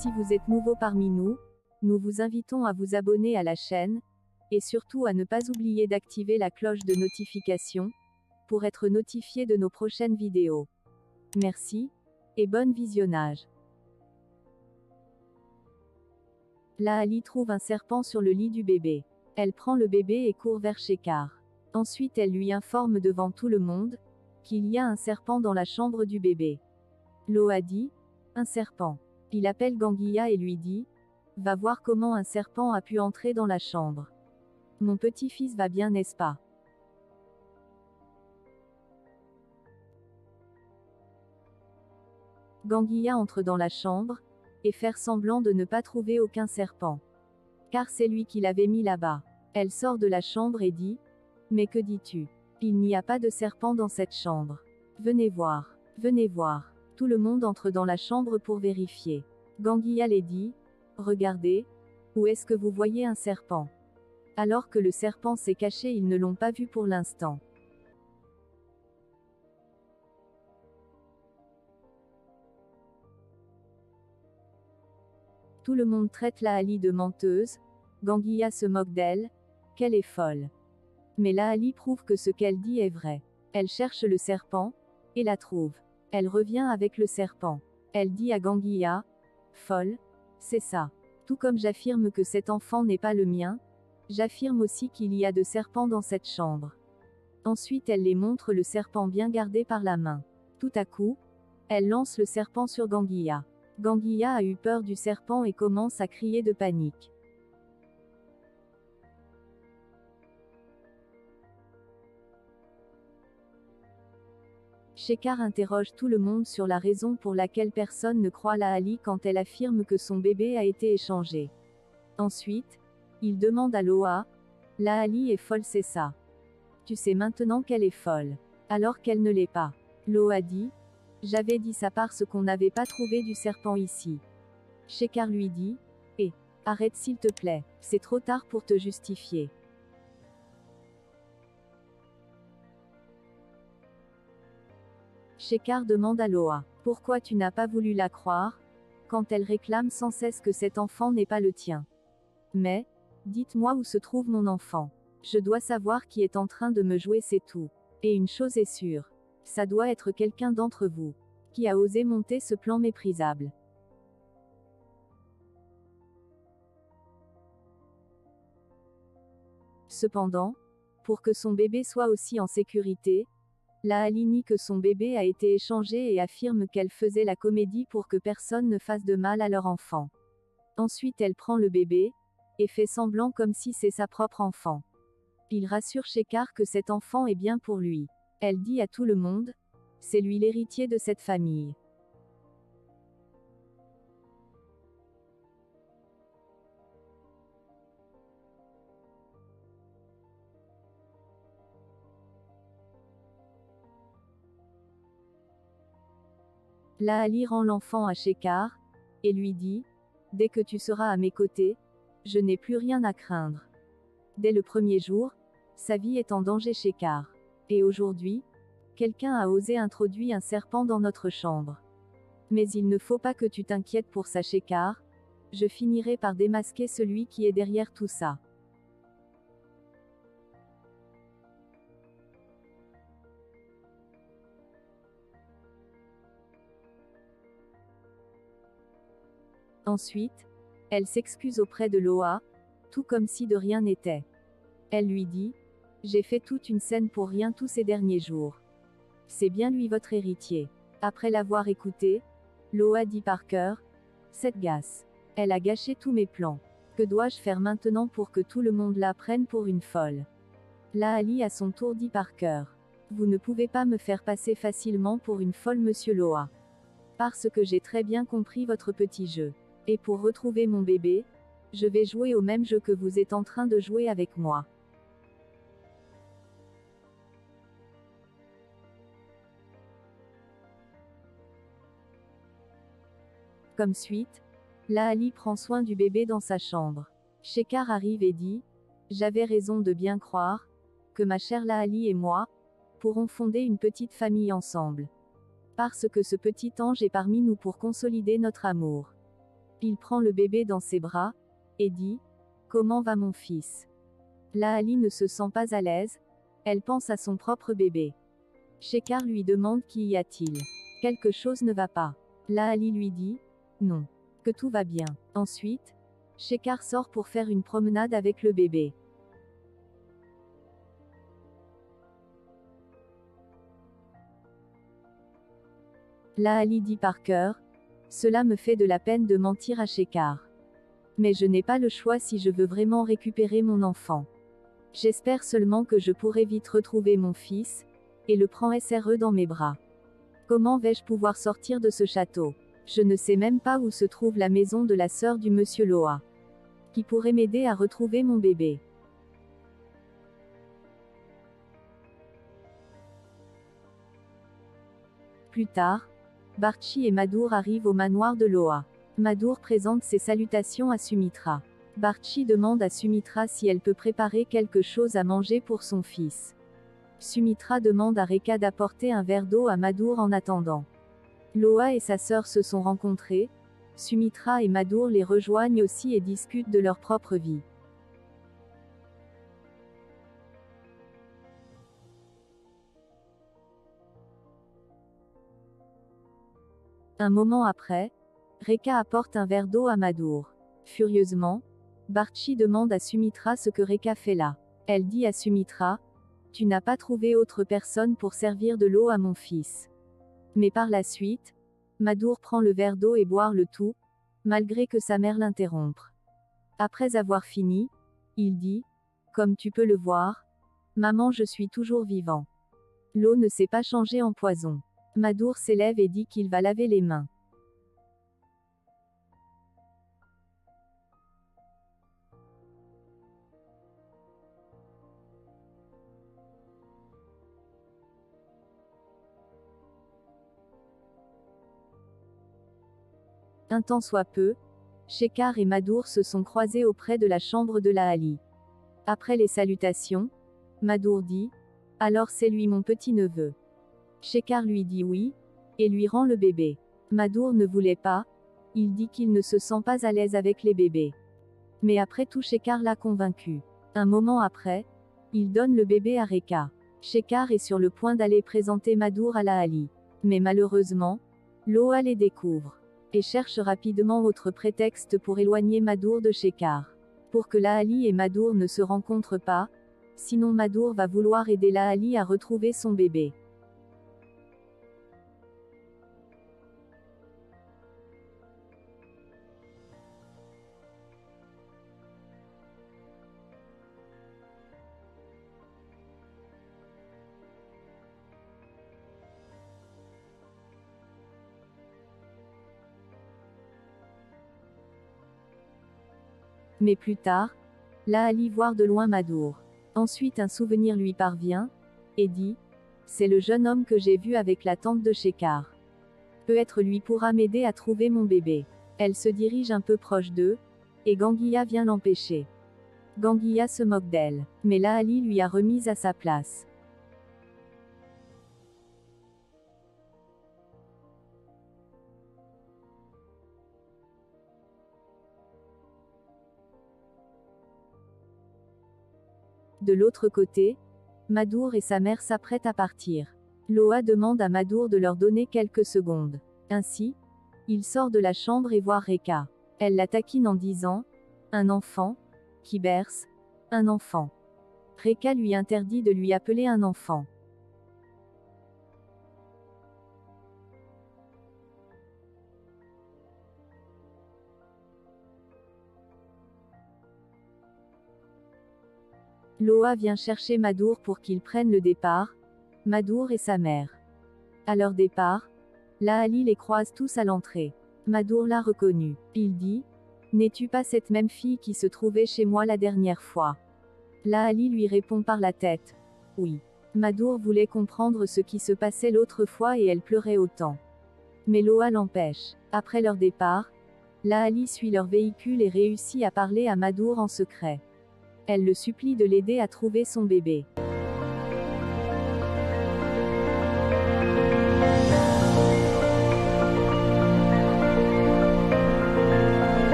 Si vous êtes nouveau parmi nous, nous vous invitons à vous abonner à la chaîne, et surtout à ne pas oublier d'activer la cloche de notification, pour être notifié de nos prochaines vidéos. Merci, et bon visionnage. Laali trouve un serpent sur le lit du bébé. Elle prend le bébé et court vers Shekhar. Ensuite elle lui informe devant tout le monde, qu'il y a un serpent dans la chambre du bébé. Loa dit, un serpent. Il appelle Ganguilla et lui dit, va voir comment un serpent a pu entrer dans la chambre. Mon petit-fils va bien, n'est-ce pas? Ganguilla entre dans la chambre, et faire semblant de ne pas trouver aucun serpent. Car c'est lui qui l'avait mis là-bas. Elle sort de la chambre et dit, mais que dis-tu? Il n'y a pas de serpent dans cette chambre. Venez voir. Venez voir. Tout le monde entre dans la chambre pour vérifier. Ganguilla les dit, regardez, où est-ce que vous voyez un serpent? Alors que le serpent s'est caché, ils ne l'ont pas vu pour l'instant. Tout le monde traite Laali de menteuse, Ganguilla se moque d'elle, qu'elle est folle. Mais Laali prouve que ce qu'elle dit est vrai. Elle cherche le serpent, et la trouve. Elle revient avec le serpent. Elle dit à Ganguilla, folle, c'est ça. Tout comme j'affirme que cet enfant n'est pas le mien, j'affirme aussi qu'il y a de serpents dans cette chambre. Ensuite elle les montre le serpent bien gardé par la main. Tout à coup, elle lance le serpent sur Ganguilla. Ganguilla a eu peur du serpent et commence à crier de panique. Shekhar interroge tout le monde sur la raison pour laquelle personne ne croit Laali quand elle affirme que son bébé a été échangé. Ensuite, il demande à Loa, Laali est folle, c'est ça? Tu sais maintenant qu'elle est folle. Alors qu'elle ne l'est pas. Loa dit, j'avais dit ça parce qu'on n'avait pas trouvé du serpent ici. Shekhar lui dit, arrête s'il te plaît, c'est trop tard pour te justifier. Shekhar demande à Loa, pourquoi tu n'as pas voulu la croire, quand elle réclame sans cesse que cet enfant n'est pas le tien. Mais, dites-moi où se trouve mon enfant. Je dois savoir qui est en train de me jouer, c'est tout. Et une chose est sûre. Ça doit être quelqu'un d'entre vous, qui a osé monter ce plan méprisable. Cependant, pour que son bébé soit aussi en sécurité, Laali nie que son bébé a été échangé et affirme qu'elle faisait la comédie pour que personne ne fasse de mal à leur enfant. Ensuite elle prend le bébé, et fait semblant comme si c'est sa propre enfant. Il rassure Shekhar que cet enfant est bien pour lui. Elle dit à tout le monde, c'est lui l'héritier de cette famille. Laali rend l'enfant à Shekhar, et lui dit, dès que tu seras à mes côtés, je n'ai plus rien à craindre. Dès le premier jour, sa vie est en danger, Shekhar. Et aujourd'hui, quelqu'un a osé introduire un serpent dans notre chambre. Mais il ne faut pas que tu t'inquiètes pour ça, Shekhar, je finirai par démasquer celui qui est derrière tout ça. Ensuite, elle s'excuse auprès de Loa, tout comme si de rien n'était. Elle lui dit, j'ai fait toute une scène pour rien tous ces derniers jours. C'est bien lui votre héritier. Après l'avoir écouté, Loa dit par cœur, cette gasse. Elle a gâché tous mes plans. Que dois-je faire maintenant pour que tout le monde la prenne pour une folle? Laali à son tour dit par cœur. Vous ne pouvez pas me faire passer facilement pour une folle, monsieur Loa. Parce que j'ai très bien compris votre petit jeu. Et pour retrouver mon bébé, je vais jouer au même jeu que vous êtes en train de jouer avec moi. Comme suite, Laali prend soin du bébé dans sa chambre. Shekhar arrive et dit, j'avais raison de bien croire, que ma chère Laali et moi, pourrons fonder une petite famille ensemble. Parce que ce petit ange est parmi nous pour consolider notre amour. Il prend le bébé dans ses bras, et dit, « Comment va mon fils ?» Laali ne se sent pas à l'aise, elle pense à son propre bébé. Shekhar lui demande qu'y y a-t-il. Quelque chose ne va pas. Laali lui dit, « Non. Que tout va bien. » Ensuite, Shekhar sort pour faire une promenade avec le bébé. Laali dit par cœur, « Cela me fait de la peine de mentir à Shekhar. Mais je n'ai pas le choix si je veux vraiment récupérer mon enfant. J'espère seulement que je pourrai vite retrouver mon fils, et le prends SRE dans mes bras. Comment vais-je pouvoir sortir de ce château? Je ne sais même pas où se trouve la maison de la sœur du monsieur Loa. Qui pourrait m'aider à retrouver mon bébé? » Plus tard, Barchi et Madour arrivent au manoir de Loa. Madour présente ses salutations à Sumitra. Barchi demande à Sumitra si elle peut préparer quelque chose à manger pour son fils. Sumitra demande à Rekha d'apporter un verre d'eau à Madour en attendant. Loa et sa sœur se sont rencontrés, Sumitra et Madour les rejoignent aussi et discutent de leur propre vie. Un moment après, Rekha apporte un verre d'eau à Madour. Furieusement, Barchi demande à Sumitra ce que Rekha fait là. Elle dit à Sumitra, « Tu n'as pas trouvé autre personne pour servir de l'eau à mon fils. » Mais par la suite, Madour prend le verre d'eau et boit le tout, malgré que sa mère l'interrompe. Après avoir fini, il dit, « Comme tu peux le voir, maman, je suis toujours vivant. L'eau ne s'est pas changée en poison. » Madour s'élève et dit qu'il va laver les mains. Un temps soit peu, Shekhar et Madour se sont croisés auprès de la chambre de Laali. Après les salutations, Madour dit, « Alors c'est lui mon petit-neveu. » Shekhar lui dit oui, et lui rend le bébé. Madour ne voulait pas, il dit qu'il ne se sent pas à l'aise avec les bébés. Mais après tout Shekhar l'a convaincu. Un moment après, il donne le bébé à Rekha. Shekhar est sur le point d'aller présenter Madour à Laali. Mais malheureusement, Loa les découvre. Et cherche rapidement autre prétexte pour éloigner Madour de Shekhar. Pour que Laali et Madour ne se rencontrent pas, sinon Madour va vouloir aider Laali à retrouver son bébé. Mais plus tard, Laali voit de loin Madour. Ensuite un souvenir lui parvient, et dit, « C'est le jeune homme que j'ai vu avec la tante de Shekhar. Peut-être lui pourra m'aider à trouver mon bébé. » Elle se dirige un peu proche d'eux, et Ganguilla vient l'empêcher. Ganguilla se moque d'elle, mais Laali lui a remise à sa place. De l'autre côté, Madour et sa mère s'apprêtent à partir. Loa demande à Madour de leur donner quelques secondes. Ainsi, il sort de la chambre et voit Rekha. Elle la taquine en disant, « Un enfant, qui berce, un enfant. » Rekha lui interdit de lui appeler un enfant. Loa vient chercher Madour pour qu'ils prennent le départ, Madour et sa mère. À leur départ, Laali les croise tous à l'entrée. Madour l'a reconnue. Il dit, « N'es-tu pas cette même fille qui se trouvait chez moi la dernière fois ?» Laali lui répond par la tête, « Oui. » Madour voulait comprendre ce qui se passait l'autre fois et elle pleurait autant. Mais Loa l'empêche. Après leur départ, Laali suit leur véhicule et réussit à parler à Madour en secret. Elle le supplie de l'aider à trouver son bébé.